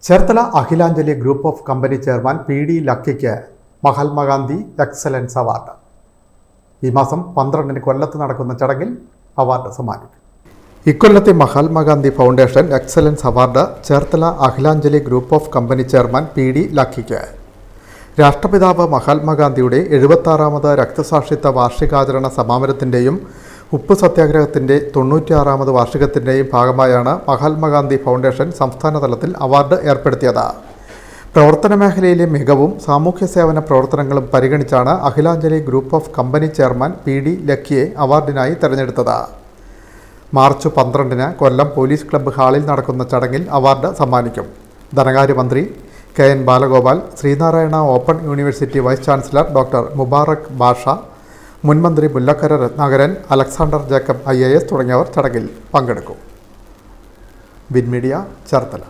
Cherthala Akhilanjali group of company chairman PD ലക്കിക്ക് Mahatma Gandhi excellence award. ഈ മാസം 12-ന് കൊല്ലത്ത് നടക്കുന്ന ചടങ്ങിൽ അവാർഡ് സമ്മാനിക്കും. ഇക്കൊല്ലത്തെ Mahatma Gandhi foundation excellence award Cherthala Akhilanjali group of company chairman PD ലക്കിക്ക്. രാഷ്ട്രപിതാവ് മഹാത്മാഗാന്ധിയുടെ 76ാമത് രക്തസാക്ഷിത്വ വാർഷികാചരണ സമാപനത്തിൻ്റെയും ഉപ്പ് സത്യാഗ്രഹത്തിൻ്റെ 96ാമത് വാർഷികത്തിൻ്റെയും ഭാഗമായാണ് മഹാത്മാഗാന്ധി ഫൗണ്ടേഷൻ സംസ്ഥാന തലത്തിൽ അവാർഡ് ഏർപ്പെടുത്തിയത്. പ്രവർത്തന മേഖലയിലെ മികവും സാമൂഹ്യ സേവന പ്രവർത്തനങ്ങളും പരിഗണിച്ചാണ് Akhilanjali group of company chairman PD ലക്കിയെ അവാർഡിനായി തെരഞ്ഞെടുത്തത്. മാർച്ച് 12-ന് കൊല്ലം പോലീസ് ക്ലബ്ബ് ഹാളിൽ നടക്കുന്ന ചടങ്ങിൽ അവാർഡ് സമ്മാനിക്കും. ധനകാര്യമന്ത്രി KN Balagopal, Sreenarayana open university vice chancellor doctor Mubarak Basha, മുൻമന്ത്രി Mullakkara Ratnakaran, Alexander Jacob IAS തുടങ്ങിയവർ ചടങ്ങിൽ പങ്കെടുക്കും. Win media, Cherthala.